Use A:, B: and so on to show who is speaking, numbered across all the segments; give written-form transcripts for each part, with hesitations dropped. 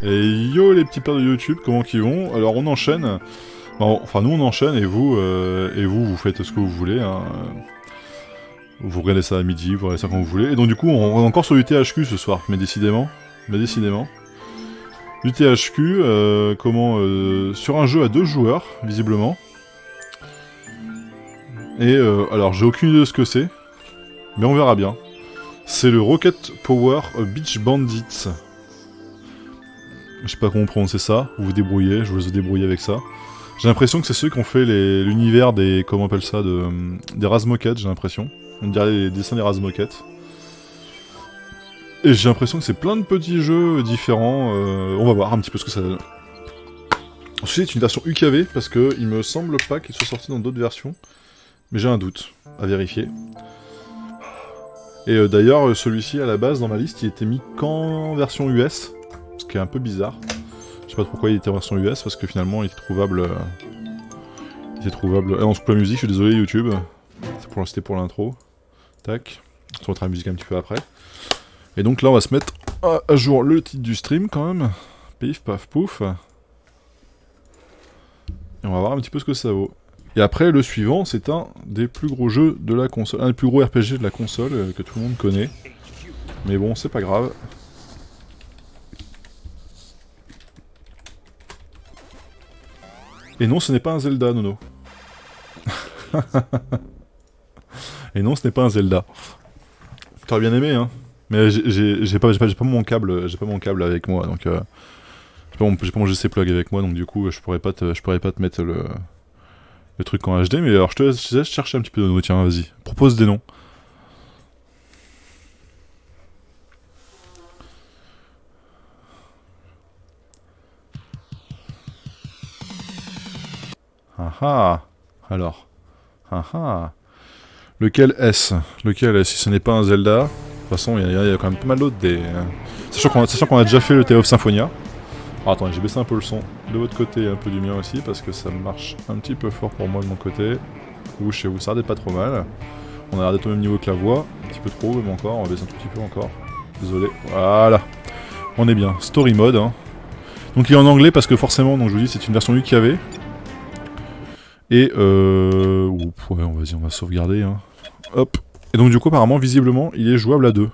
A: Et yo les petits pères de YouTube, comment qu'ils vont? Alors on enchaîne. Bon, enfin nous on enchaîne et vous faites ce que vous voulez. Hein. Vous regardez ça à midi, vous regardez ça quand vous voulez. Et donc du coup on est encore sur du THQ ce soir, mais décidément. Du THQ, sur un jeu à 2 joueurs, visiblement. Et alors j'ai aucune idée de ce que c'est, mais on verra bien. C'est le Rocket Power Beach Bandits. Je sais pas comment prononcer ça, vous vous débrouillez, je vous laisse débrouiller avec ça. J'ai l'impression que c'est ceux qui ont fait l'univers des... comment on appelle ça, des Razmoket, j'ai l'impression. On dirait les dessins des Razmoket. Et j'ai l'impression que c'est plein de petits jeux différents, on va voir un petit peu ce que ça donne. Ensuite, c'est une version UKV, parce que il me semble pas qu'il soit sorti dans d'autres versions. Mais j'ai un doute, à vérifier. Et d'ailleurs, celui-ci, à la base, dans ma liste, il était mis qu'en version US. Ce qui est un peu bizarre. Je sais pas pourquoi il était en version US, parce que finalement, il était trouvable... Ah, on se coupe la musique, je suis désolé, YouTube. C'était pour l'intro. Tac. On se mettra la musique un petit peu après. Et donc là, on va se mettre à jour le titre du stream, quand même. Pif, paf, pouf. Et on va voir un petit peu ce que ça vaut. Et après, le suivant, c'est un des plus gros jeux de la console. Un des plus gros RPG de la console, que tout le monde connaît. Mais bon, c'est pas grave. Et non, ce n'est pas un Zelda, Nono. Et non, ce n'est pas un Zelda. T'aurais bien aimé, hein. Mais j'ai pas mon câble, avec moi, donc j'ai pas mon GC plug avec moi, donc du coup, je pourrais pas te mettre le truc en HD. Mais alors, je te laisse chercher un petit peu de Nono. Tiens, vas-y, propose des noms. Ah ah. Alors. Ah ah. Lequel est-ce? Si ce n'est pas un Zelda. De toute façon, il y a quand même pas mal d'autres des... Sachant qu'on a déjà fait le Tale of Symphonia. Alors attendez, j'ai baissé un peu le son de votre côté et un peu du mien aussi, parce que ça marche un petit peu fort pour moi de mon côté. Vous, chez vous, ça a pas trop mal. On a l'air d'être au même niveau que la voix. Un petit peu trop, même encore. On va baisser un tout petit peu encore. Désolé. Voilà. On est bien. Story mode. Hein. Donc il est en anglais, parce que forcément, donc je vous dis, c'est une version UKV. Et ouais, vas-y, on va sauvegarder. Hein. Hop. Et donc du coup, apparemment, visiblement, il est jouable à 2.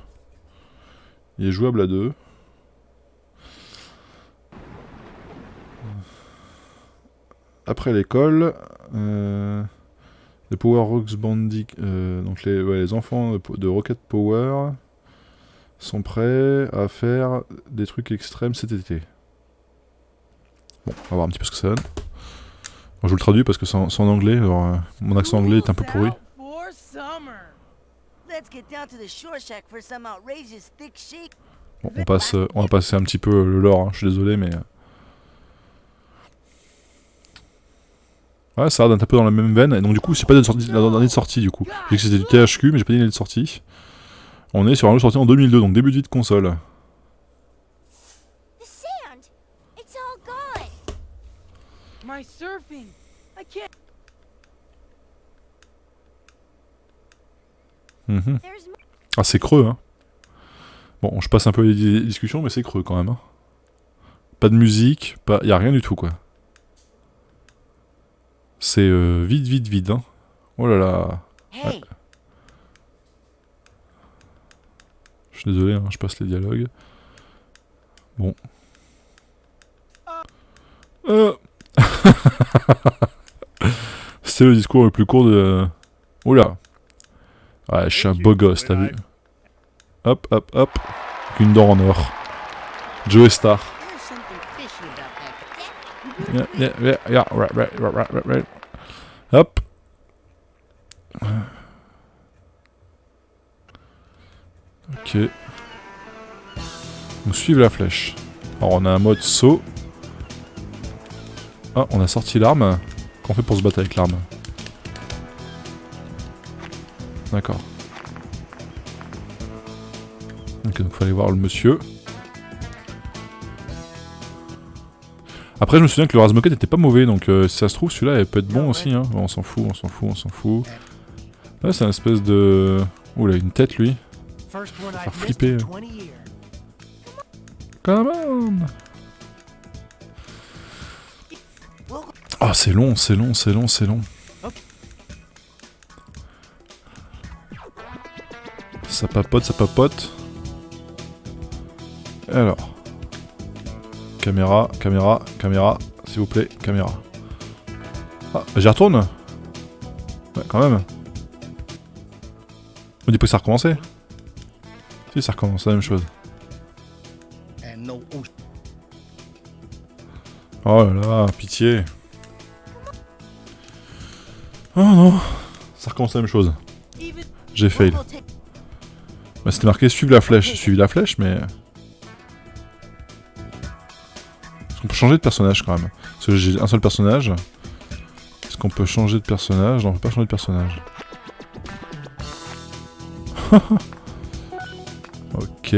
A: Après l'école, les Power Rocks Bandit, donc les enfants de Rocket Power sont prêts à faire des trucs extrêmes cet été. Bon, on va voir un petit peu ce que ça donne. Bon, je vous le traduis parce que c'est en anglais, alors mon accent anglais est un peu pourri. Bon, on va passer un petit peu le lore, hein, je suis désolé, mais... Ouais, ça a l'air d'être un peu dans la même veine, et donc du coup, c'est pas l'année de sortie, du coup. J'ai dit que c'était du THQ, mais j'ai pas dit l'année de sortie. On est sur un jeu sorti en 2002, donc début de vie de console. Mmh. Ah, c'est creux, hein. Bon, je passe un peu les discussions, mais c'est creux quand même. Hein. Pas de musique, y a rien du tout, quoi. C'est vide, hein. Oh là là. Ouais. Je suis désolé, hein, je passe les dialogues. Bon. C'était le discours le plus court de... Oula. Ouais, je suis un beau gosse, t'as vu. Hop. Une dent en or. Joe Star. Yeah, right. Hop. Ok. Nous suivons la flèche. Alors on a un mode saut. Ah, on a sorti l'arme. Qu'est-ce qu'on fait pour se battre avec l'arme? D'accord. Ok, donc fallait voir le monsieur. Après, je me souviens que le Razmoket était pas mauvais, donc si ça se trouve, celui-là, il peut être bon aussi. Hein. Bon, on s'en fout. Là, c'est une espèce de... Oula, une tête, lui. Ça va faire flipper. Come on! c'est long, c'est long, c'est long, c'est long. Ça papote, ça papote. Alors. Caméra, caméra, caméra. S'il vous plaît, caméra. Ah, j'y retourne. Ouais, quand même. On dit pas que ça a recommencé. Si, ça recommence, la même chose. Oh là là, pitié. Oh non. Ça recommence la même chose. J'ai fail. Bah, c'était marqué suivre la flèche. J'ai suivi la flèche, mais... Est-ce qu'on peut changer de personnage quand même? Parce que j'ai un seul personnage. Est-ce qu'on peut changer de personnage? Non, on peut pas changer de personnage. Ok.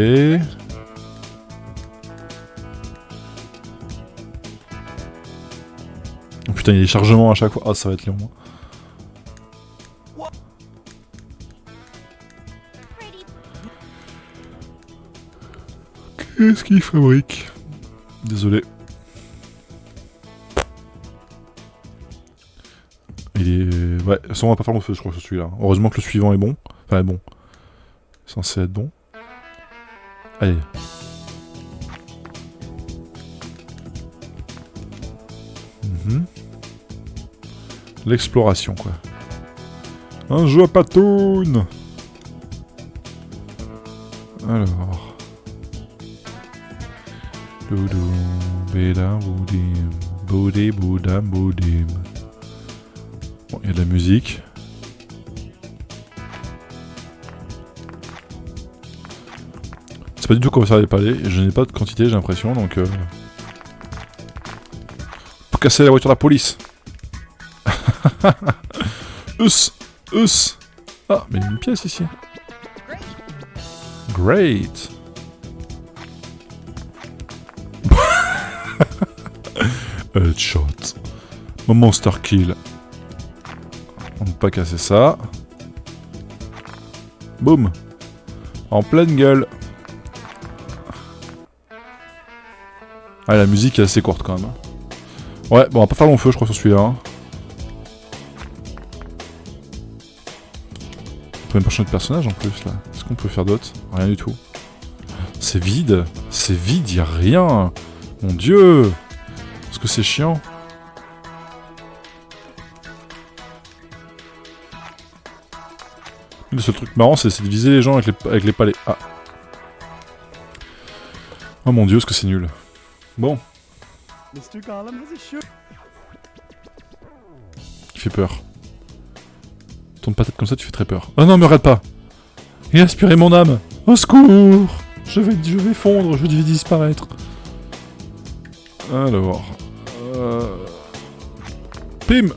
A: Oh putain, il y a des chargements à chaque fois. Ah, ça va être long. Qu'est-ce qu'il fabrique? Désolé. Il est... Ouais, ça on va pas faire long feu, je crois, sur celui-là. Heureusement que le suivant est bon. Enfin, bon. Censé être bon. Allez. L'exploration, quoi. Un jeu à patoune. Alors... Doudou, bédam, boudim, boudi, boudam, boudim. Bon, il y a de la musique. C'est pas du tout comme ça les palais, et je n'ai pas de quantité, j'ai l'impression, donc... Pour casser la voiture de la police. Us. Ah, mais il y a une pièce ici. Great. Headshot. Monster kill. On ne peut pas casser ça. Boum. En pleine gueule. Ah, la musique est assez courte quand même. Ouais, bon, on va pas faire long feu, je crois, sur celui-là. Hein. On peut même pas changer de personnage en plus, là. Est-ce qu'on peut faire d'autres? Rien du tout. C'est vide. C'est vide, y'a rien. Mon dieu. Est-ce que c'est chiant? Le seul truc marrant, c'est de viser les gens avec les palets. Ah. Oh mon dieu, est-ce que c'est nul. Bon. Il fait peur. Tourne pas tête comme ça, tu fais très peur. Oh non, me regarde pas. Et aspirez mon âme. Au secours. Je vais fondre, je vais disparaître. Alors... Pim.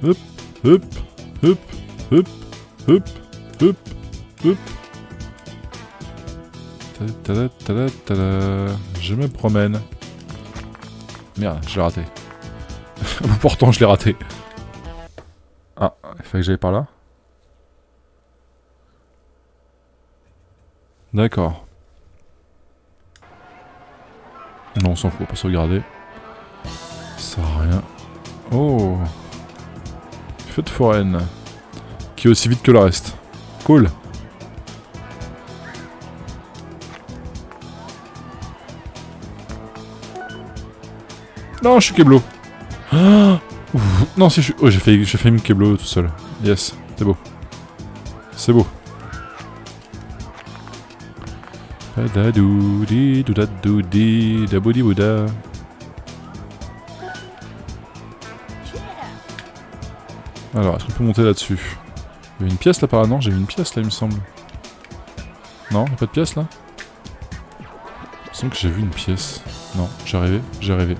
A: Hop, hop, hop, hop, hop, hop, hop. Je me promène. Merde, je l'ai raté. Pourtant, je l'ai raté. Ah, il fallait que j'aille par là. D'accord. Non, on s'en fout, pas sauvegarder. Ça sert à rien. Oh. Feu de foraine. Qui est aussi vite que le reste. Cool. Non, je suis Keblo. Ah, non, si je suis... Oh, j'ai fait une Keblo tout seul. Yes, c'est beau. C'est beau. Alors, est-ce qu'on peut monter là-dessus? Il y a une pièce là par là, non? J'ai vu une pièce là, il me semble. Non, il n'y a pas de pièce là? Il me semble que j'ai vu une pièce. Non, j'ai rêvé.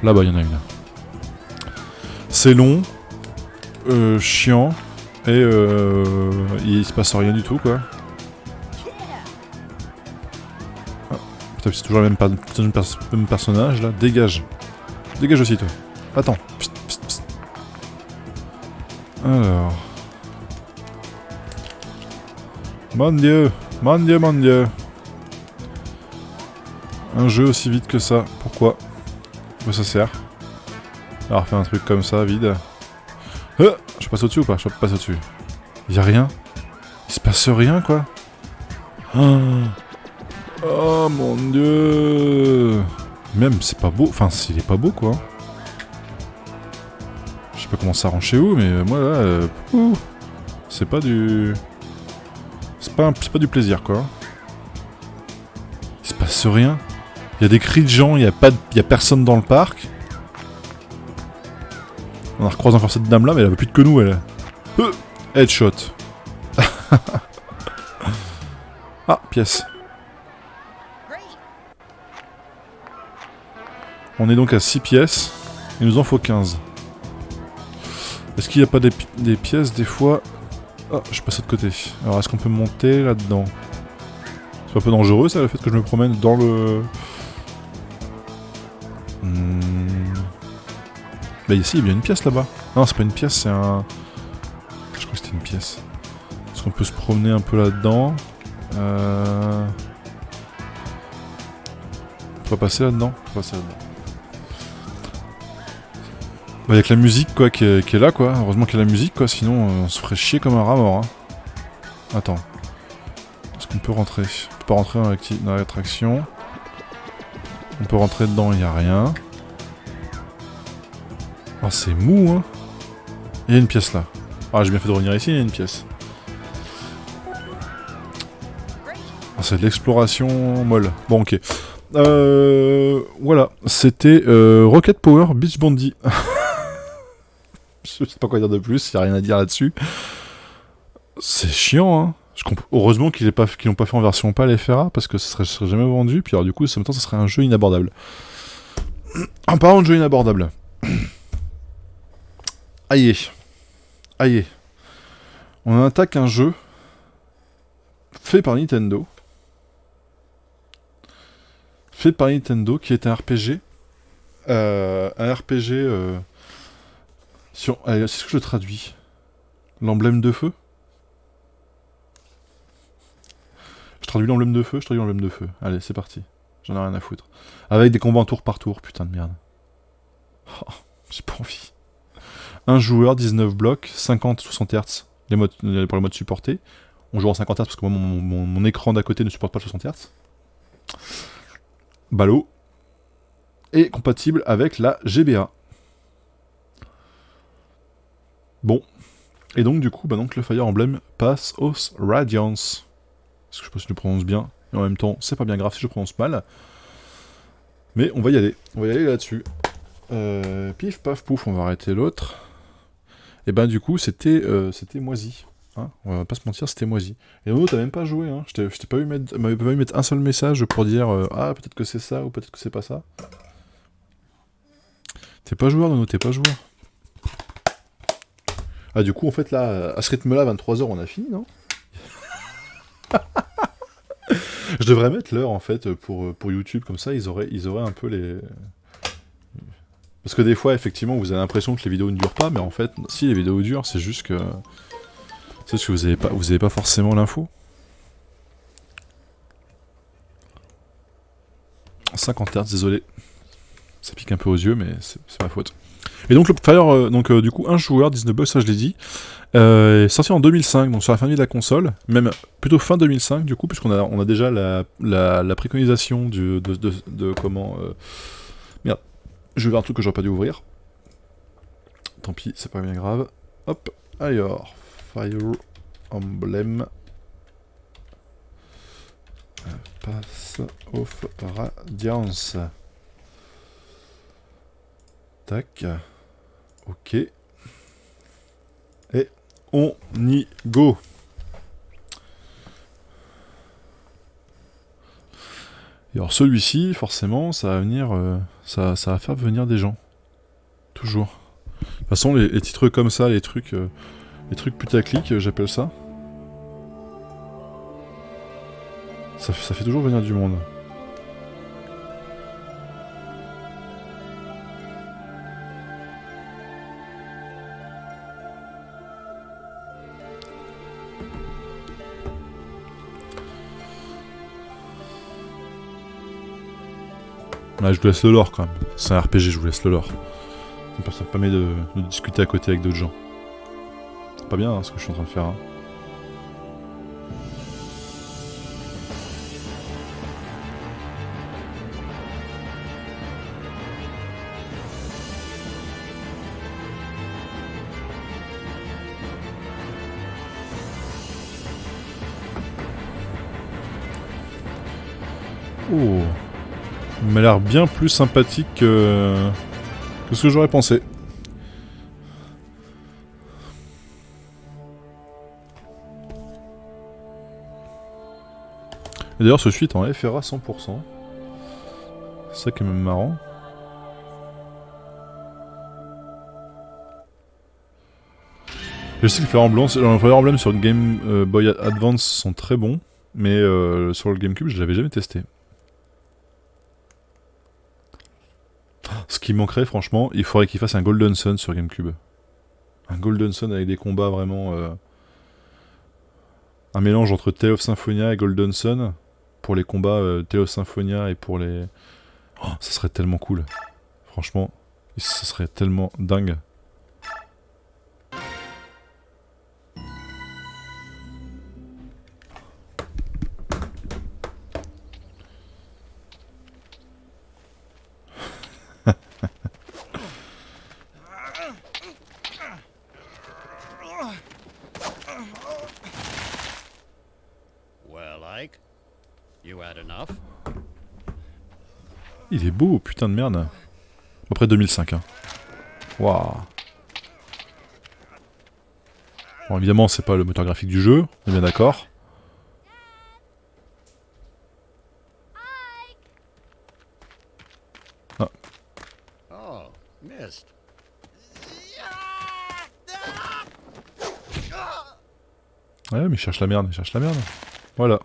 A: Là-bas, il y en a une. C'est long, chiant, et il se passe rien du tout, quoi. Ah, putain, c'est toujours le même personnage, là. Dégage. Dégage aussi, toi. Attends. Psst, psst, psst. Alors... Mon dieu. Un jeu aussi vite que ça. Pourquoi? Pourquoi ça sert? Alors faire un truc comme ça, vide. Je passe au-dessus ou pas? Je passe au-dessus. Y'a rien? Il se passe rien, quoi? Oh mon dieu! Même, c'est pas beau. Enfin, s'il est pas beau, quoi. Je sais pas comment ça rend chez vous, mais moi, là... c'est pas du... C'est pas du plaisir, quoi. Il se passe rien. Il y a des cris de gens, il y a personne dans le parc. On a recroisé encore cette dame là, mais elle avait plus de que nous, elle. Headshot. Ah, pièce. On est donc à 6 pièces. Il nous en faut 15. Est-ce qu'il n'y a pas des pièces des fois? Ah, je passe de côté. Alors, est-ce qu'on peut monter là-dedans? C'est un peu dangereux, ça, le fait que je me promène dans le... Bah ici, il y a bien une pièce là-bas. Non, c'est pas une pièce, c'est un... Je crois que c'était une pièce. Est-ce qu'on peut se promener un peu là-dedans? On peut passer là-dedans? On peut passer là-dedans. Bah y'a que la musique quoi qui est là quoi. Heureusement qu'il y a la musique quoi, sinon on se ferait chier comme un rat mort. Hein. Attends. Est-ce qu'on peut rentrer? On peut pas rentrer dans l'attraction. On peut rentrer dedans, il y a rien. Oh c'est mou hein. Il y a une pièce là. Ah j'ai bien fait de revenir ici, il y a une pièce. Ah, c'est de l'exploration molle. Bon ok. Voilà, c'était Rocket Power Beach Bandit. Je sais pas quoi dire de plus, il n'y a rien à dire là-dessus. C'est chiant, hein. Heureusement qu'ils l'ont pas fait en version PAL FRA, parce que ça serait jamais vendu, puis alors du coup, en même temps, ça serait un jeu inabordable. En parlant de jeu inabordable. Aïe. Aïe. On attaque un jeu fait par Nintendo. Fait par Nintendo, qui est un RPG. Un RPG... Allez, c'est ce que je traduis. L'emblème de feu. Je traduis l'emblème de feu, Allez, c'est parti. J'en ai rien à foutre. Avec des combats en tour par tour, putain de merde. Oh, j'ai pas envie. Un joueur, 19 blocs, 50-60 Hz pour les modes supportés. On joue en 50 Hz parce que moi, mon écran d'à côté ne supporte pas le 60 Hz. Ballot. Et compatible avec la GBA. Bon. Et donc, du coup, le Fire Emblem Path of Radiance. Parce que je sais pas si je le prononce bien. Et en même temps, c'est pas bien grave si je prononce mal. Mais on va y aller. On va y aller là-dessus. Pif, paf, pouf, on va arrêter l'autre. Et ben du coup, c'était moisi. Hein, on va pas se mentir, c'était moisi. Et Nono, t'as même pas joué. Hein. Je t'ai pas eu mettre un seul message pour dire ah, peut-être que c'est ça ou peut-être que c'est pas ça. T'es pas joueur, Nono, t'es pas joueur. Ah, du coup, en fait, là, à ce rythme-là, 23h, on a fini, non? Je devrais mettre l'heure, en fait, pour YouTube, comme ça, ils auraient un peu les... Parce que des fois, effectivement, vous avez l'impression que les vidéos ne durent pas, mais en fait, si les vidéos durent, c'est juste que... C'est juste que vous avez pas forcément l'info. 50 Hz, désolé. Ça pique un peu aux yeux, mais c'est ma faute. Et donc le Fire, du coup, un joueur, 19 bucks, ça je l'ai dit, sorti en 2005, donc sur la fin de vie de la console, même plutôt fin 2005 du coup, puisqu'on a déjà la préconisation de comment... Merde, je vais voir un truc que j'aurais pas dû ouvrir. Tant pis, c'est pas bien grave. Hop, alors, Fire Emblem Path of Radiance. Tac. Ok. Et on y go. Et alors celui-ci, forcément, ça va venir, ça va faire venir des gens. Toujours. De toute façon, les titres comme ça, les trucs putaclic, j'appelle ça. Ça fait toujours venir du monde. Ouais, je vous laisse le lore quand même. C'est un RPG, je vous laisse le lore. Ça me permet de discuter à côté avec d'autres gens. C'est pas bien hein, ce que je suis en train de faire. Hein. Oh, il m'a l'air bien plus sympathique que ce que j'aurais pensé. Et d'ailleurs, ce suite en FRA 100%. C'est ça qui est même marrant. Je sais que les Fire Emblem sur le Game Boy Advance sont très bons, mais sur le GameCube, je l'avais jamais testé. Ce qui manquerait, franchement, il faudrait qu'il fasse un Golden Sun sur GameCube. Un Golden Sun avec des combats vraiment... un mélange entre Tale of Symphonia et Golden Sun. Pour les combats Tale of Symphonia et pour les... Oh, ça serait tellement cool. Franchement, ça serait tellement dingue. Il est beau, putain de merde. Après 2005, hein. Waouh. Bon, évidemment, c'est pas le moteur graphique du jeu, on est bien d'accord. Ah. Ouais, mais il cherche la merde, Voilà.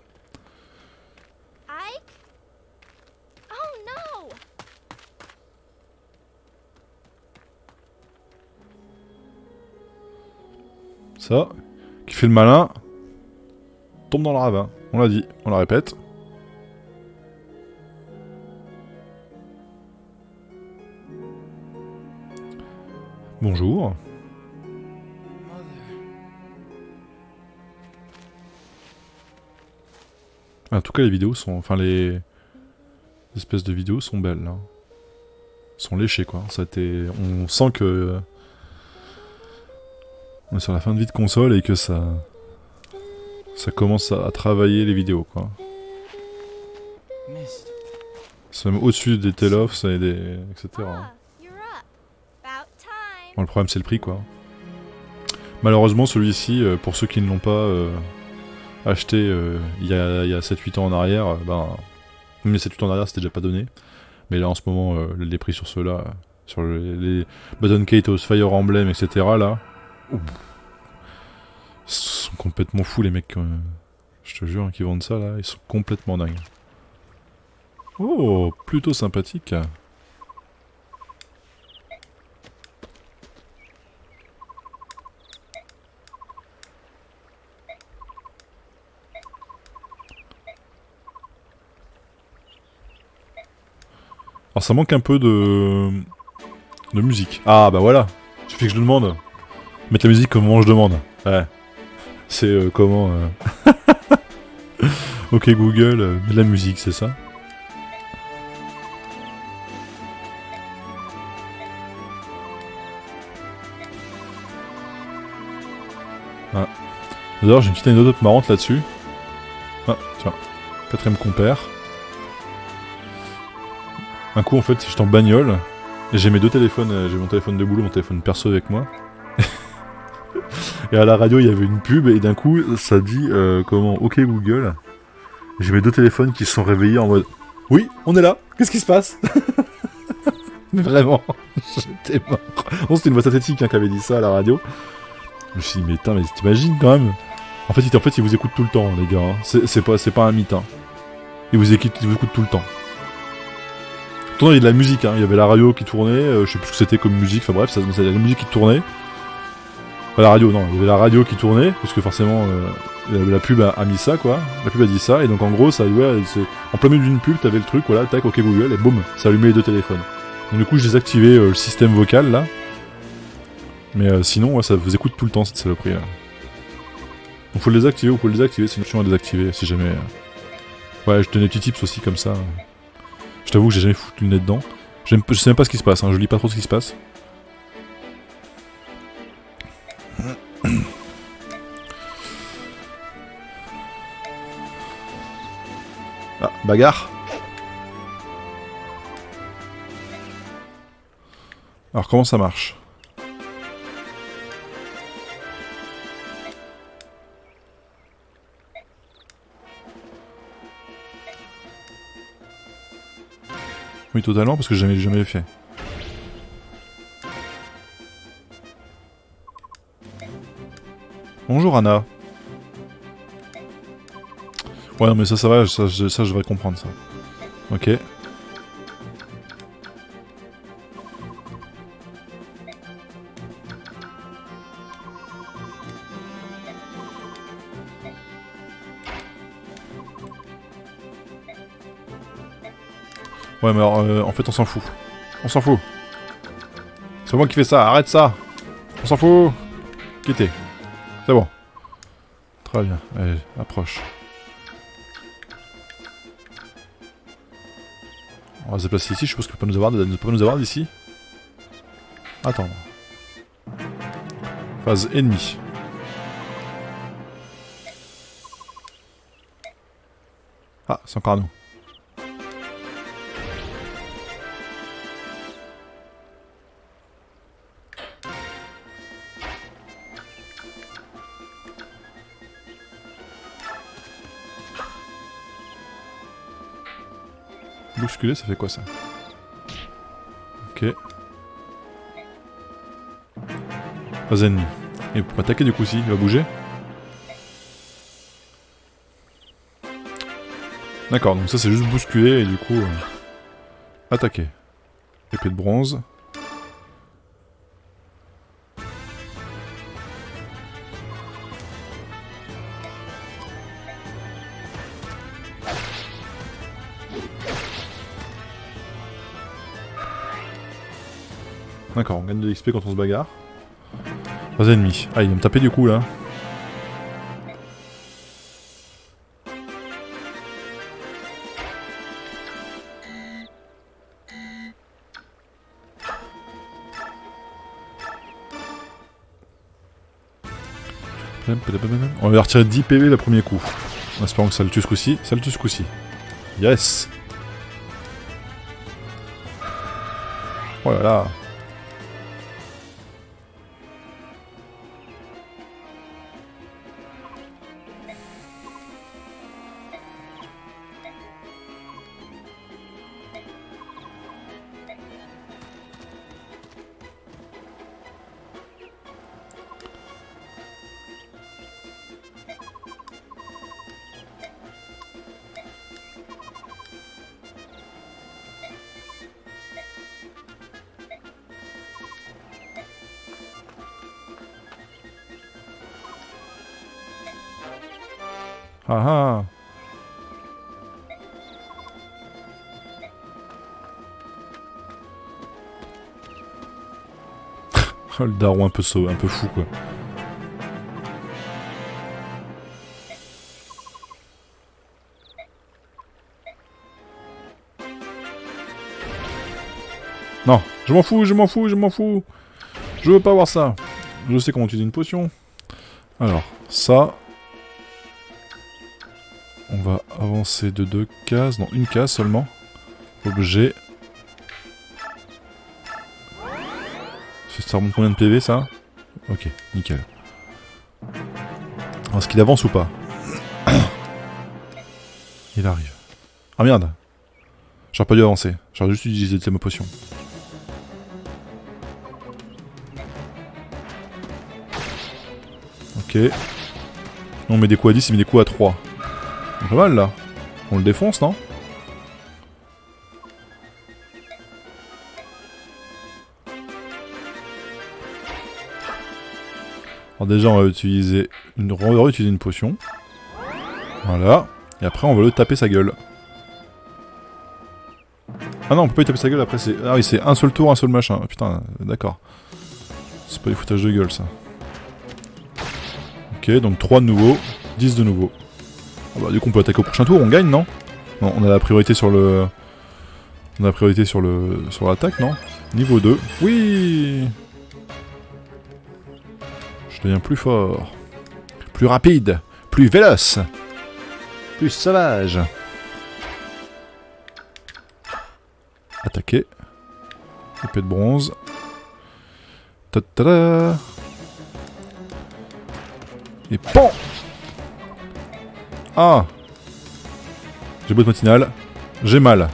A: Ça, qui fait le malin, tombe dans le ravin. On l'a dit, on la répète. Bonjour. En tout cas, les vidéos sont... Enfin, les espèces de vidéos sont belles, là. Sont léchées, quoi. Ça a été... On sent que... On est sur la fin de vie de console et que ça commence à travailler les vidéos, quoi. C'est même au-dessus des Tale of, ça etc. Bon, le problème c'est le prix, quoi. Malheureusement, celui-ci, pour ceux qui ne l'ont pas acheté il y a 7-8 ans en arrière, même les 7-8 ans en arrière c'était déjà pas donné. Mais là en ce moment, les prix sur ceux-là, sur les Baton Kaitos, Fire Emblem, etc. là... Ils sont complètement fous les mecs, je te jure, qui vendent ça là, ils sont complètement dingues. Oh, plutôt sympathique. Alors ça manque un peu de musique. Ah bah voilà, suffit que je le demande. Mettre la musique au moment où je demande. Ouais. C'est comment... Ok Google, mets de la musique, c'est ça? Ah. D'ailleurs j'ai une petite anecdote marrante là-dessus. Ah, tiens. 4ème compère. Un coup en fait j'étais en bagnole. Et j'ai mes deux téléphones, j'ai mon téléphone de boulot, mon téléphone perso avec moi. Et à la radio il y avait une pub et d'un coup ça dit comment OK Google. J'ai mes deux téléphones qui se sont réveillés en mode oui on est là, qu'est-ce qui se passe? Mais vraiment, j'étais mort. Bon c'était une voix synthétique hein, qui avait dit ça à la radio. Je me suis dit mais putain mais t'imagines quand même. En fait ils vous écoutent tout le temps les gars, hein. C'est pas un mythe hein. Ils vous écoutent tout le temps. Pourtant il y a de la musique hein. Il y avait la radio qui tournait, je sais plus ce que c'était comme musique, enfin bref, ça la musique qui tournait. Enfin, la radio, non, il y avait la radio qui tournait, puisque forcément la pub a mis ça, quoi. La pub a dit ça, et donc en gros, ça, ouais, en plein milieu d'une pub, t'avais le truc, voilà, tac, ok Google, et boum, ça allumait les deux téléphones. Donc du coup, j'ai désactivé le système vocal, là. Mais sinon, ouais, ça vous écoute tout le temps, cette saloperie, là. Donc faut le désactiver, vous pouvez le désactiver, c'est une option à désactiver, si jamais... Ouais, je te donne des petits tips aussi, comme ça. Je t'avoue que j'ai jamais foutu le nez dedans. Je sais même pas ce qui se passe, hein, je lis pas trop ce qui se passe. Ah, bagarre. Alors comment ça marche? Oui, totalement, parce que j'ai jamais fait. Bonjour Anna. Ouais, non, mais ça va, ça je vais comprendre ça. Ok. Ouais, mais alors, en fait, on s'en fout. On s'en fout. C'est moi qui fais ça, arrête ça. On s'en fout. Quittez. C'est bon. Très bien. Allez, approche. On va se déplacer ici, je suppose qu'il ne peut pas nous avoir d'ici. Attendre. Phase ennemie. Ah, c'est encore à nous. Bousculer, ça fait quoi ça? Ok. Phase ennemie. Et pour m'attaquer du coup si, il va bouger. D'accord, donc ça c'est juste bousculer et du coup... attaquer. Épée de bronze. D'accord, on gagne de l'XP quand on se bagarre. Phase ennemie. Ah, il va me taper du coup là. On va lui retirer 10 PV le premier coup. En espérant que ça le tue ce coup-ci. Ça le tue ce coup-ci. Yes! Oh là là! Ah ah! Le daron un peu fou quoi. Non, je m'en fous, je m'en fous, je m'en fous. Je veux pas voir ça. Je sais comment utiliser une potion. Alors, ça... On va avancer de 2 cases, non, une case seulement. Objet. Ça remonte combien de PV ça? Ok, nickel. Est-ce qu'il avance ou pas? Il arrive. Ah merde! J'aurais pas dû avancer, j'aurais juste utilisé ma potion. Ok. On met des coups à 10, il met des coups à 3. Pas mal là. On le défonce, non? Alors déjà, on va utiliser une potion. Voilà. Et après, on va le taper sa gueule. Ah non, on peut pas lui taper sa gueule après, c'est... Ah oui, c'est un seul tour, un seul machin. Putain, d'accord. C'est pas des foutages de gueule, ça. Ok, donc 3 de nouveau, 10 de nouveau. Ah bah, du coup, on peut attaquer au prochain tour, on gagne, non? Non, on a la priorité sur le... On a la priorité sur le... sur l'attaque, non? Niveau 2. Oui! Je deviens plus fort. Plus rapide. Plus véloce. Plus sauvage. Attaquer. Épée de bronze. Ta-ta-da. Et PAN! Ah! J'ai beau de matinale. J'ai mal.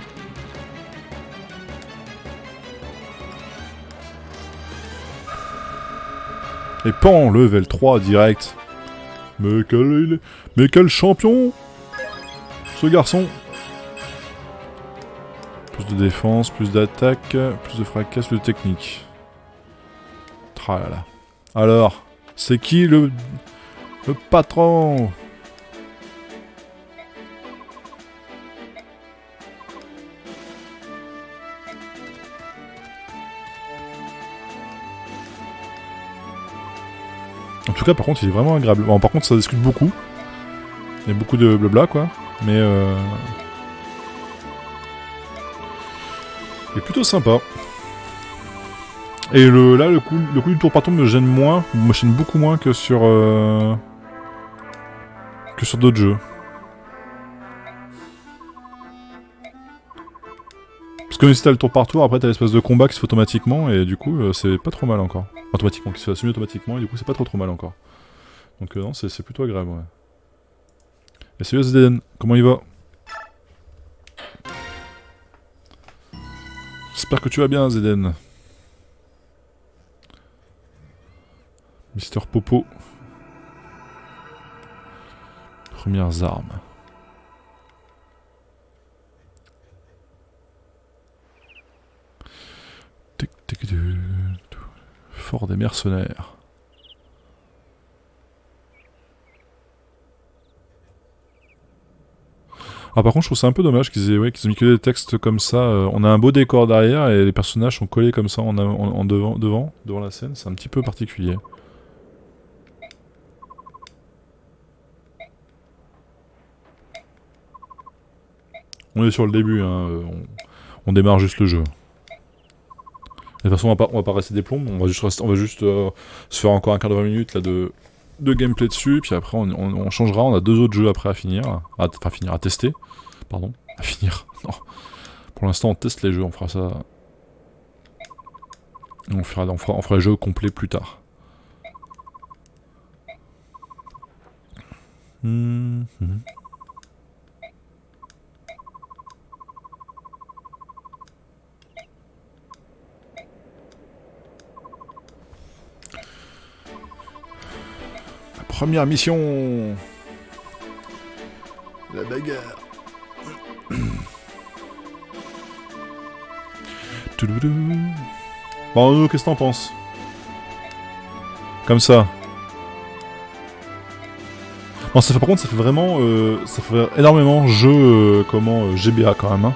A: Et PAN! Level 3 direct. Mais quel champion! Ce garçon! Plus de défense, plus d'attaque, plus de fracasse, plus de technique. Tralala. Alors, c'est qui le patron? En tout cas, par contre, il est vraiment agréable. Bon, par contre, ça discute beaucoup. Il y a beaucoup de blabla, quoi. Mais il est plutôt sympa. Et là, le coup du tour par tour me gêne moins, me gêne beaucoup moins que sur d'autres jeux. Parce que si t'as le tour par tour, après t'as l'espèce de combat qui se fait automatiquement, et du coup, c'est pas trop mal encore. Automatiquement, qui se fait assumer automatiquement, et du coup, c'est pas trop mal encore. Donc non, c'est plutôt agréable, ouais. Et salut Zden, comment il va? J'espère que tu vas bien, Zeden. Mister Popo. Premières armes. Fort des mercenaires. Ah, par contre, je trouve ça un peu dommage qu'ils aient mis que des textes comme ça. On a un beau décor derrière et les personnages sont collés comme ça devant la scène. C'est un petit peu particulier. On est sur le début, hein. On démarre juste le jeu. De toute façon, on va pas rester des plombs. On va juste se faire encore un quart de 20 minutes là, de gameplay dessus. Puis après, on changera. On a 2 autres jeux après à finir. À tester. Pardon, à finir. Non. Pour l'instant, on teste les jeux, on fera ça. On fera les jeux complets plus tard. La première mission. La bagarre. Bon, qu'est-ce que t'en penses? Comme ça. Non, par contre, ça fait vraiment... ça fait énormément jeu... GBA, quand même, hein.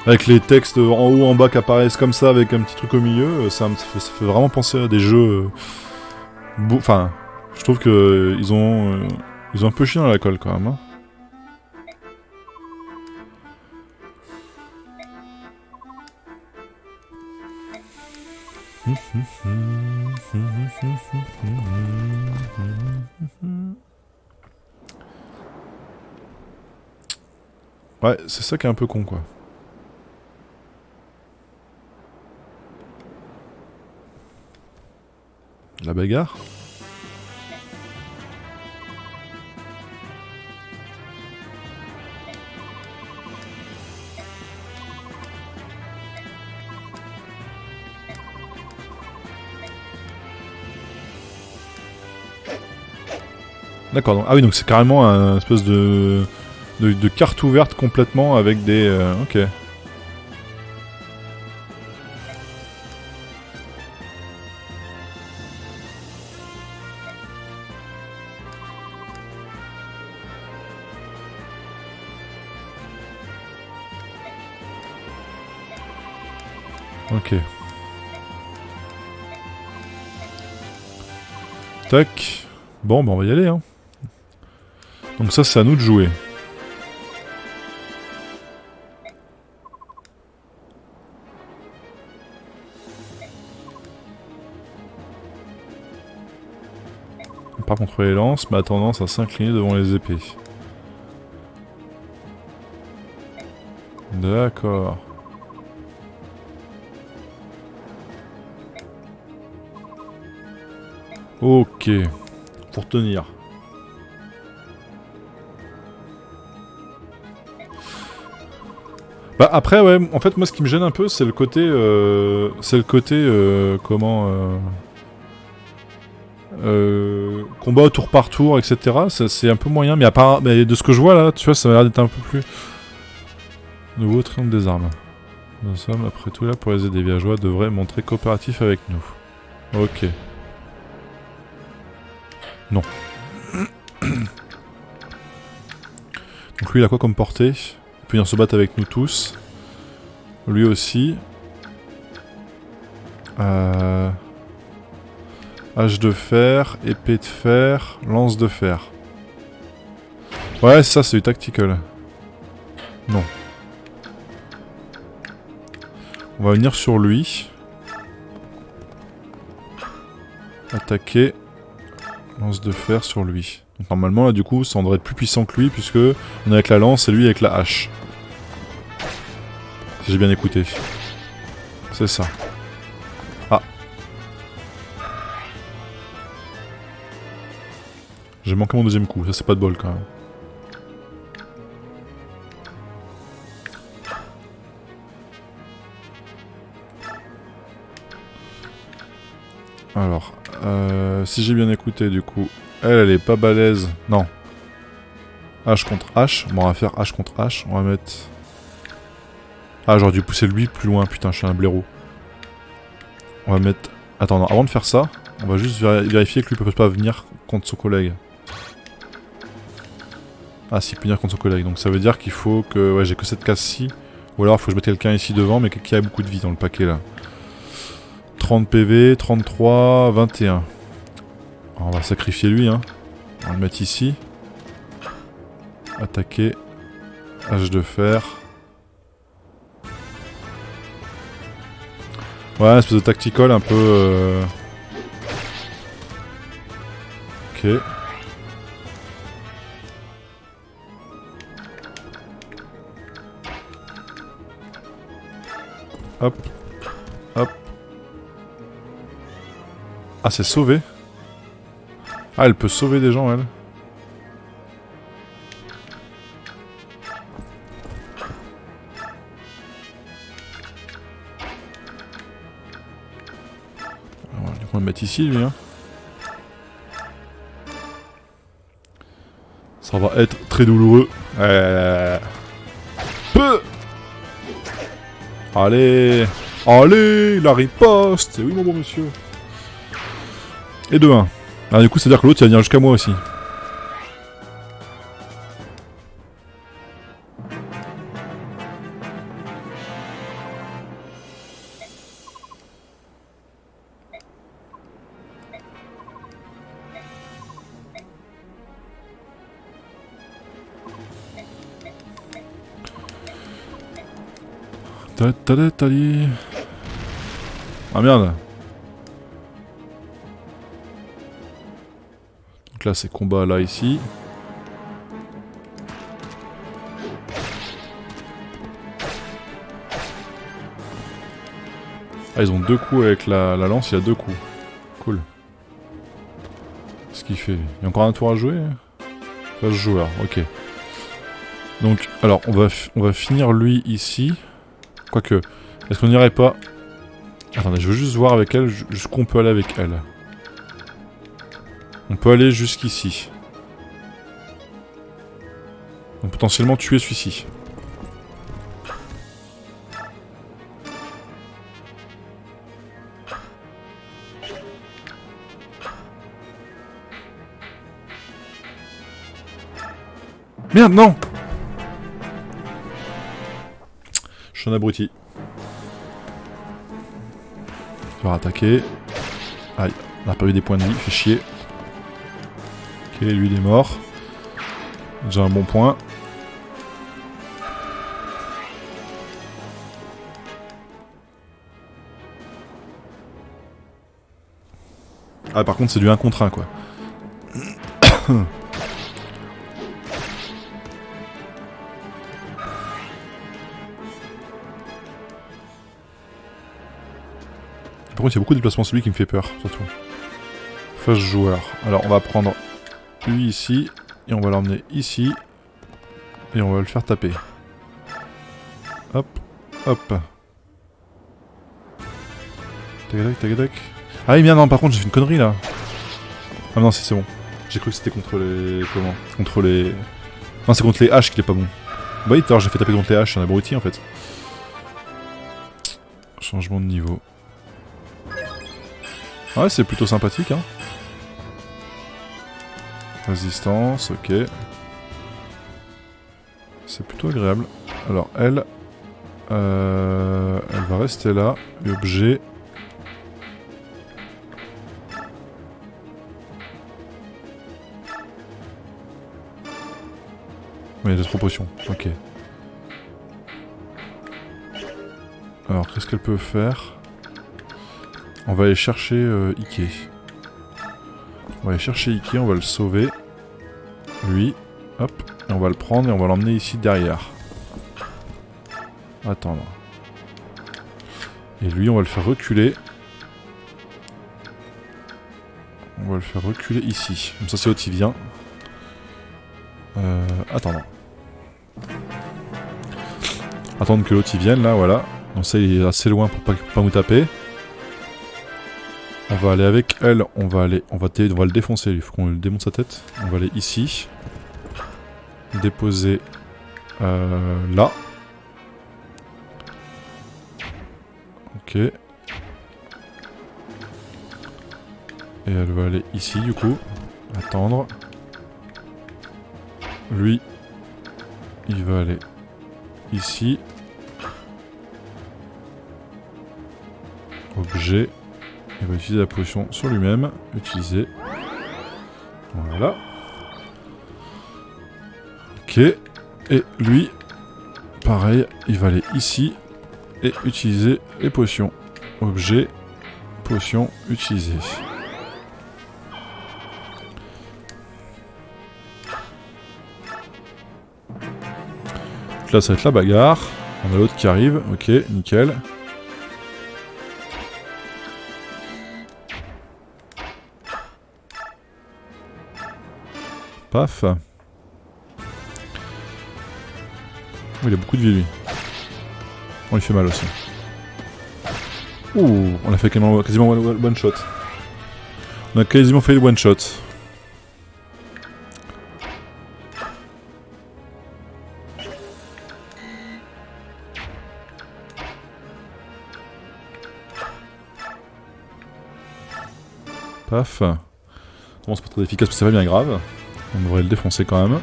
A: Avec les textes en haut, en bas qui apparaissent comme ça, avec un petit truc au milieu, ça fait vraiment penser à des jeux... Enfin, je trouve que ils ont un peu chié dans la colle, quand même, hein. Ouais, c'est ça qui est un peu con, quoi. La bagarre. D'accord, donc... Ah oui, donc c'est carrément un espèce de carte ouverte complètement avec des... ok. Ok. Tac. Bon, bah on va y aller, hein. Donc ça, c'est à nous de jouer. Pas contre les lances, mais a tendance à s'incliner devant les épées. D'accord. Ok. Pour tenir. Bah après ouais, en fait moi ce qui me gêne un peu c'est le côté comment combat au tour par tour, etc. C'est un peu moyen, mais mais de ce que je vois là, tu vois, ça a l'air d'être un peu plus... Nouveau triomphe des armes. Nous sommes après tout là pour les aider. Villageois devraient montrer coopératif avec nous. Ok. Non. Donc lui il a quoi comme portée? Il peut venir se battre avec nous tous. Lui aussi. Hache de fer, épée de fer, lance de fer. Ouais, ça c'est du tactical. Non. On va venir sur lui. Attaquer. Lance de fer sur lui. Donc normalement là du coup ça devrait être plus puissant que lui puisque on est avec la lance et lui avec la hache. Si j'ai bien écouté. C'est ça. Ah. J'ai manqué mon deuxième coup, ça c'est pas de bol quand même. Alors, si j'ai bien écouté du coup, elle est pas balèze. Non. H contre H. Bon, on va faire H contre H. On va mettre... Ah, j'aurais dû pousser lui plus loin. Putain, je suis un blaireau. On va mettre... Attends, non, avant de faire ça, on va juste vérifier que lui peut pas venir contre son collègue. Ah, si, il peut venir contre son collègue. Donc ça veut dire qu'il faut que... Ouais, j'ai que cette case-ci. Ou alors, il faut que je mette quelqu'un ici devant, mais qui a beaucoup de vie dans le paquet, là. 30 PV, 33, 21. On va sacrifier lui, hein. On va le mettre ici. Attaquer. Hache de fer. Ouais, une espèce de tactical un peu... Ok. Hop. Hop. Ah, c'est sauvé. Ah, elle peut sauver des gens, elle. Alors, du coup, on va le mettre ici, lui, hein. Ça va être très douloureux. Peu. Allez. Allez, la riposte. Oui, mon bon monsieur. Et de 1. Ah, du coup, c'est-à-dire que l'autre, il va venir jusqu'à moi aussi. Ah merde. Donc là c'est combat là ici. Ah ils ont 2 coups avec la lance, il y a 2 coups. Cool. Qu'est-ce qu'il fait? Il y a encore un tour à jouer? 13 joueurs, ok. Donc, alors on va finir lui ici. Quoique, est-ce qu'on n'irait pas... Attendez, je veux juste voir avec elle jusqu'où on peut aller avec elle. On peut aller jusqu'ici. Donc potentiellement tuer celui-ci. Merde, non! Je suis un abruti. Il va attaquer. Aïe, on a perdu des points de vie, fait chier. Ok, lui il est mort. Déjà un bon point. Ah par contre c'est du 1 contre 1 quoi. Par contre il y a beaucoup de déplacements, celui qui me fait peur surtout. Face joueur. Alors on va prendre lui ici et on va l'emmener ici et on va le faire taper. Hop, hop. Tagadac, tagadac. Ah bien non, par contre j'ai fait une connerie là. Ah non c'est bon. J'ai cru que c'était contre les... Comment? Contre les... Non c'est contre les haches qu'il est pas bon. Bah oui, alors j'ai fait taper contre les haches, c'est un abruti en fait. Changement de niveau. Ouais c'est plutôt sympathique hein. Résistance, ok. C'est plutôt agréable. Alors elle... elle va rester là. Objet... Il y a des trop potions, ok. Alors, qu'est-ce qu'elle peut faire? On va aller chercher Ike. On va aller chercher Ike, on va le sauver. Lui, hop, et on va le prendre et on va l'emmener ici derrière. Attendre. Et lui, on va le faire reculer. On va le faire reculer ici. Comme ça, c'est l'autre qui vient. Attendre. Attendre que l'autre y vienne là, voilà. Donc ça il est assez loin pour pas nous taper. On va aller avec elle, on va le défoncer, il faut qu'on lui démonte sa tête. On va aller ici. Déposer là. Ok. Et elle va aller ici du coup. Attendre. Lui, il va aller ici. Objet. Il va utiliser la potion sur lui-même. Utiliser. Voilà. Ok. Et lui, pareil, il va aller ici. Et utiliser les potions. Objet. Potion. Utiliser. Là ça va être la bagarre. On a l'autre qui arrive, ok, nickel. Paf. Oh, il a beaucoup de vie lui. On lui fait mal aussi. Ouh, on a fait quasiment one shot. On a quasiment fait le one shot. Paf. Bon, c'est pas très efficace, mais c'est pas bien grave. On devrait le défoncer quand même.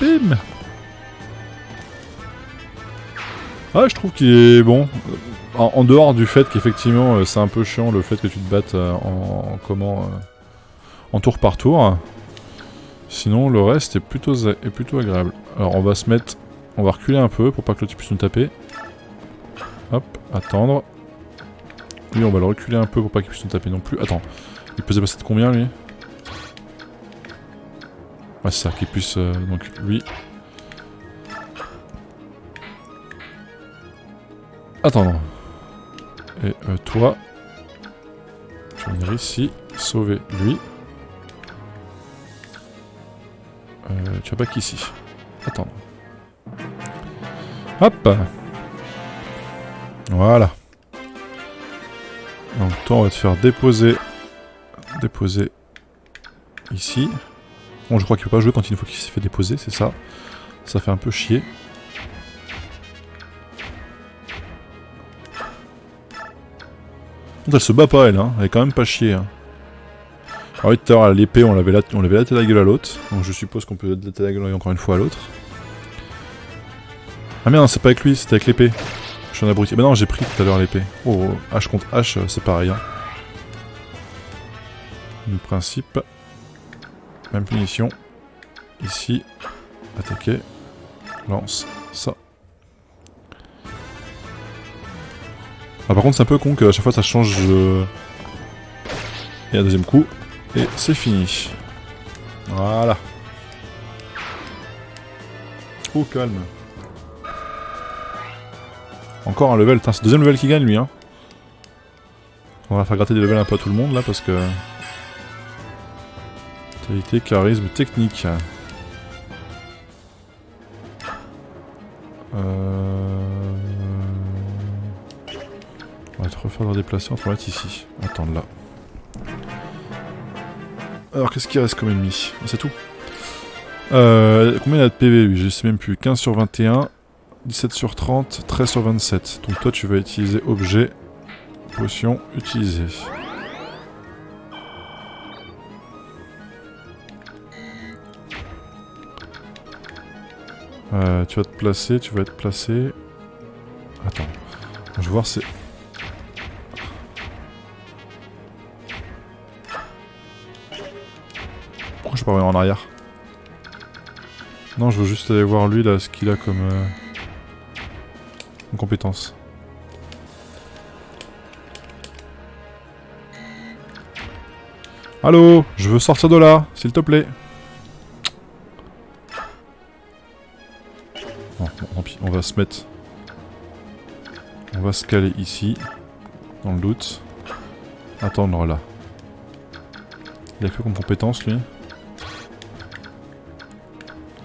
A: Bim. Ah, je trouve qu'il est bon. En dehors du fait qu'effectivement, c'est un peu chiant le fait que tu te battes en tour par tour. Sinon, le reste est plutôt agréable. Alors, on va se mettre... On va reculer un peu pour pas que l'autre puisse nous taper. Hop, attendre. Lui, on va le reculer un peu pour pas qu'il puisse nous taper non plus. Attends, il peut se passer de combien, lui? Ouais, c'est ça, qu'il puisse... donc, lui... Attendre. Et toi... Tu vas venir ici, sauver lui. Tu vas pas qu'ici. Attendre. Hop! Voilà. Donc toi on va te faire déposer ici. Bon je crois qu'il peut pas jouer quand il faut qu'il se fait déposer, c'est ça. Ça fait un peu chier. Elle se bat pas elle, hein. Elle est quand même pas chier. Hein. Alors oui, tout à l'heure à l'épée on l'avait laté la gueule à l'autre. Donc je suppose qu'on peut latter la gueule encore une fois à l'autre. Ah merde, c'est pas avec lui, c'était avec l'épée. Je suis un abruti. Bah non, j'ai pris tout à l'heure l'épée. Oh, H contre H, c'est pareil. Hein. Le principe. Même punition. Ici. Attaquer. Lance. Ça. Ah, par contre, c'est un peu con qu'à chaque fois ça change. Et un deuxième coup. Et c'est fini. Voilà. Oh, calme. Encore un level. Putain, c'est le deuxième level qui gagne lui. Hein. On va faire gratter des levels un peu à tout le monde là parce que. Qualité, charisme, technique. On va te refaire de déplacer, on va te mettre ici. Attends là. Alors qu'est-ce qu'il reste comme ennemi? C'est tout. Combien il a de PV lui? Je sais même plus. 15 sur 21, 17 sur 30, 13 sur 27. Donc toi tu vas utiliser objet, potion, utiliser. Tu vas te placer, tu vas être placé. Attends. Je vais voir c'est. Pourquoi je peux pas revenir en arrière? Non, je veux juste aller voir lui là, ce qu'il a comme compétence. Allô, je veux sortir de là, s'il te plaît. Bon, tant pis, on va se mettre. On va se caler ici, dans le doute. Attendre là. Il a que comme compétence lui.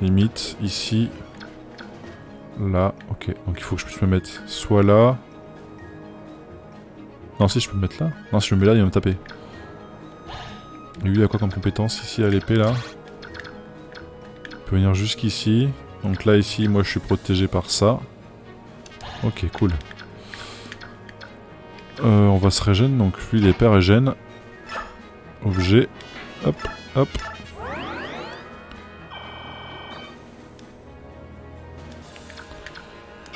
A: Limite, ici. Là, ok. Donc il faut que je puisse me mettre soit là. Non, si je peux me mettre là. Non, si je me mets là, il va me taper. Et lui, il a quoi comme compétence ici à l'épée là? Il peut venir jusqu'ici. Donc là, ici, moi je suis protégé par ça. Ok, cool. On va se régène. Donc lui, il est hyper régène. Objet. Hop, hop.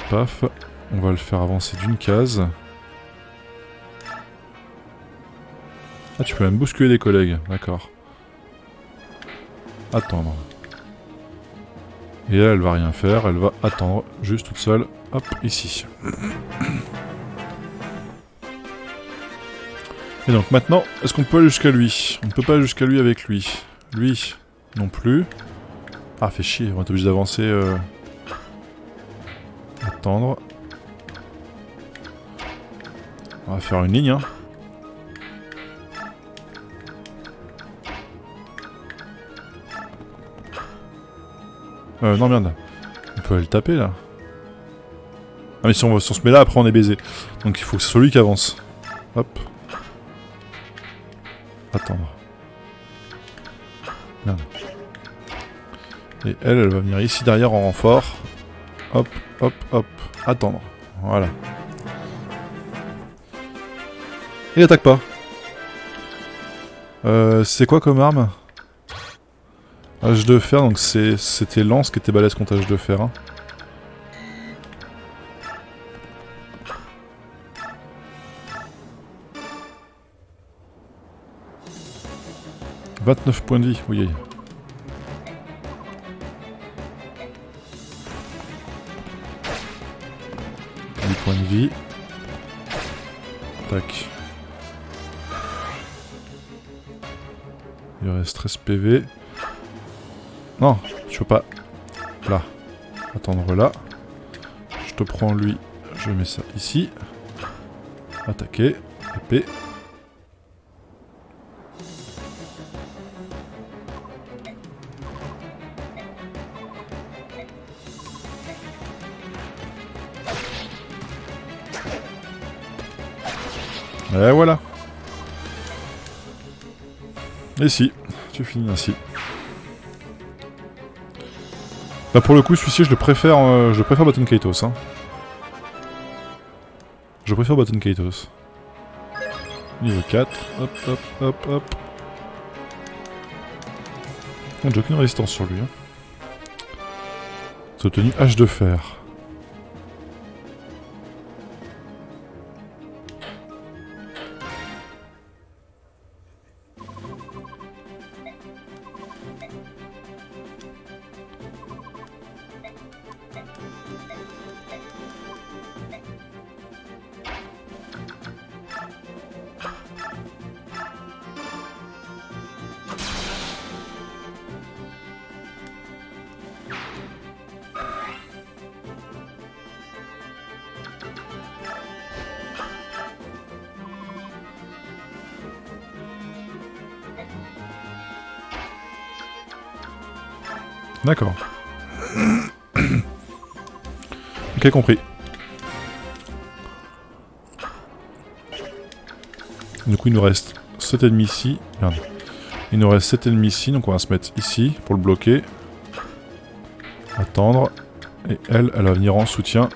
A: Paf. On va le faire avancer d'une case. Ah, tu peux même bousculer des collègues. D'accord. Attendre. Et là, elle va rien faire. Elle va attendre juste toute seule. Hop, ici. Et donc maintenant, est-ce qu'on peut aller jusqu'à lui? On ne peut pas aller jusqu'à lui avec lui. Lui, non plus. Ah, fait chier. On va être obligé d'avancer. Attendre. On va faire une ligne, hein. Non merde. On peut aller le taper là. Ah mais si on se met là, après on est baisé. Donc il faut que ce soit lui qui avance. Hop. Attendre. Merde. Et elle va venir ici derrière en renfort. Hop, hop, hop. Attendre. Voilà. Il attaque pas. C'est quoi comme arme? H de fer, donc c'était lance qui était balèze contre H de fer. Hein. « 29 points de vie, oui. 8 points de vie. Tac. Il reste 13 PV. Non, tu peux pas. Là. Attendre là. Je te prends lui. Je mets ça ici. Attaquer. Épée. Et voilà. Et si, tu finis ainsi. Bah pour le coup, celui-ci, je le préfère Baton Kaitos. Hein. Je préfère Baton Kaitos. Niveau 4. Hop, hop, hop, hop. Bon, j'ai aucune résistance sur lui. Hein. C'est obtenu H de fer. D'accord. Ok, compris. Du coup, il nous reste 7 ennemis ici. Merde. Il nous reste 7 ennemis ici, donc on va se mettre ici pour le bloquer. Attendre. Et elle va venir en soutien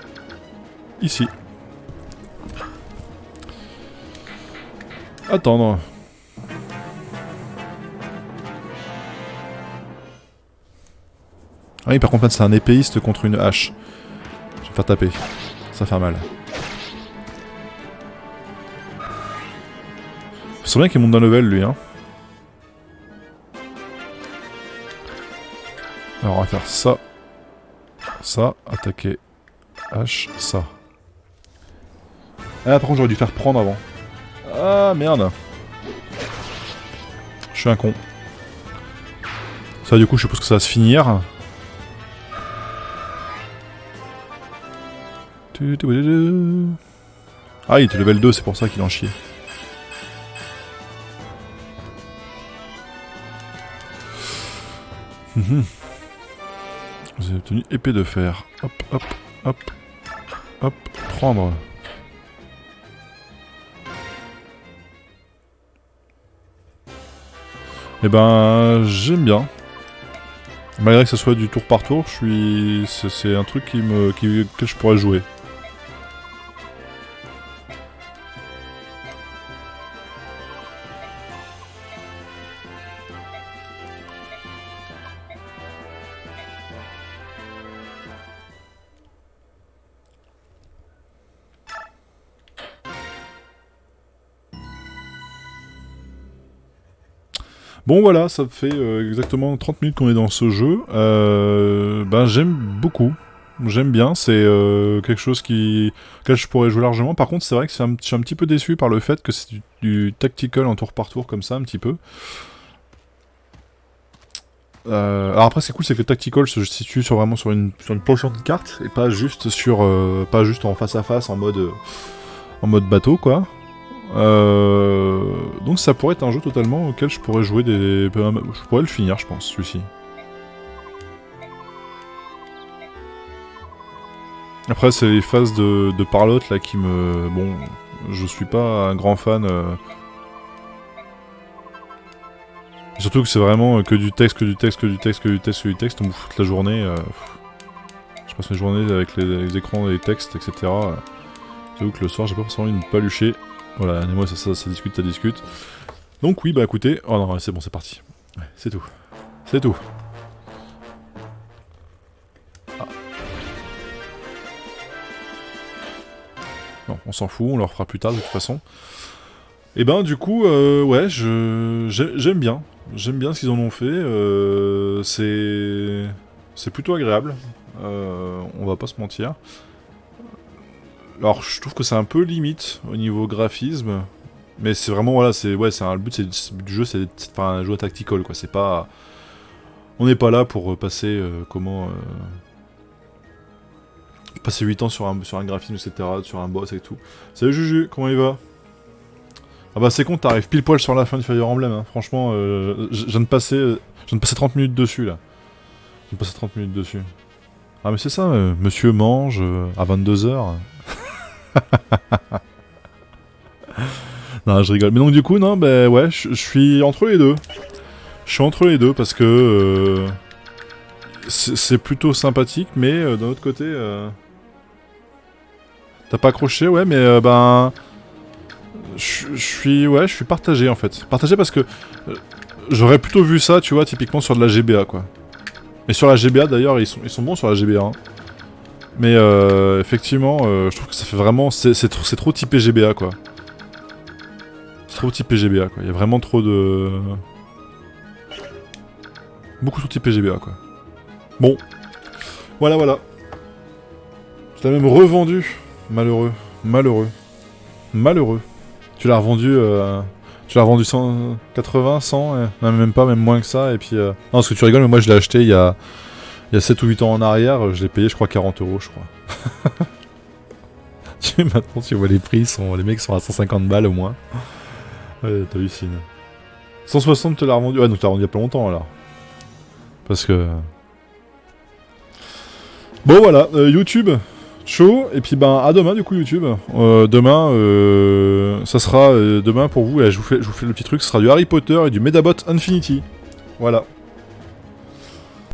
A: ici. Attendre. Ah oui, par contre, là, c'est un épéiste contre une hache. Je vais faire taper. Ça va faire mal. C'est bien qu'il monte d'un level, lui, hein. Alors, on va faire ça. Ça, attaquer. Hache, ça. Ah, par contre, j'aurais dû faire prendre avant. Ah, merde. Je suis un con. Ça, du coup, je suppose que ça va se finir. Ah, il était level 2, c'est pour ça qu'il en chie. Vous avez obtenu épée de fer. Hop, hop, hop, hop, prendre. Eh ben, j'aime bien. Malgré que ça soit du tour par tour, c'est un truc que je pourrais jouer. Bon voilà, ça fait exactement 30 minutes qu'on est dans ce jeu. Ben j'aime beaucoup. J'aime bien, c'est quelque chose auquel je pourrais jouer largement. Par contre, c'est vrai que je suis un petit peu déçu par le fait que c'est du tactical en tour par tour comme ça, un petit peu. Alors après, ce qui est cool, c'est que le tactical se situe vraiment sur une portion de carte et pas juste pas juste en face à face en mode bateau quoi. Donc ça pourrait être un jeu totalement auquel je pourrais jouer je pourrais le finir, je pense, celui-ci. Après, c'est les phases de parlotte là qui me... Bon, je suis pas un grand fan. Surtout que c'est vraiment que du texte, que du texte, que du texte, que du texte, que du texte. On bouffe toute la journée. Je passe mes journées avec les écrans et les textes, etc. J'avoue que le soir, j'ai pas forcément envie de me palucher. Voilà, et moi ça discute, ça discute. Donc oui, bah écoutez... Oh non, c'est bon, c'est parti. Ouais, c'est tout. C'est tout. Ah. Non, on s'en fout, on le refera plus tard de toute façon. Et ben du coup, ouais, j'aime bien. J'aime bien ce qu'ils en ont fait. C'est plutôt agréable. On va pas se mentir. Alors je trouve que c'est un peu limite au niveau graphisme. Mais c'est vraiment, voilà, le but du jeu, c'est de faire un jeu tactical, quoi. C'est pas... On n'est pas là pour passer, passer 8 ans sur un graphisme, etc., sur un boss et tout. Salut Juju, comment il va? Ah bah c'est con, t'arrives pile poil sur la fin du Fire Emblem, hein. Franchement, je viens de passer 30 minutes dessus, là. Je viens de passer 30 minutes dessus. Ah mais c'est ça, monsieur mange à 22h. Non, je rigole. Mais donc du coup, non, bah ouais, je suis entre les deux. Je suis entre les deux parce que c'est plutôt sympathique, mais d'un autre côté, t'as pas accroché, ouais, mais ben, je suis partagé en fait. Partagé parce que j'aurais plutôt vu ça, tu vois, typiquement sur de la GBA, quoi. Et sur la GBA d'ailleurs, ils sont bons sur la GBA. Hein. Mais effectivement, je trouve que ça fait vraiment, c'est trop typé GBA, quoi. C'est trop typé GBA, quoi. Il y a vraiment trop de... Beaucoup trop typé GBA, quoi. Bon. Voilà, voilà. Je l'ai même revendu. Malheureux. Malheureux. Malheureux. Tu l'as revendu... Tu l'as revendu 180, 100, même pas, même moins que ça, et puis... Non, parce que tu rigoles, mais moi je l'ai acheté il y a 7 ou 8 ans en arrière, je l'ai payé je crois 40 €, je crois. Maintenant tu vois les prix, les mecs sont à 150 balles au moins. Ouais, t'hallucines. 160 tu l'as revendu, ouais donc tu l'as revendu il y a pas longtemps alors. Parce que... Bon voilà, YouTube, chaud, et puis ben à demain du coup YouTube. Demain, ça sera demain pour vous, et je vous fais le petit truc, ce sera du Harry Potter et du Medabot Infinity. Voilà.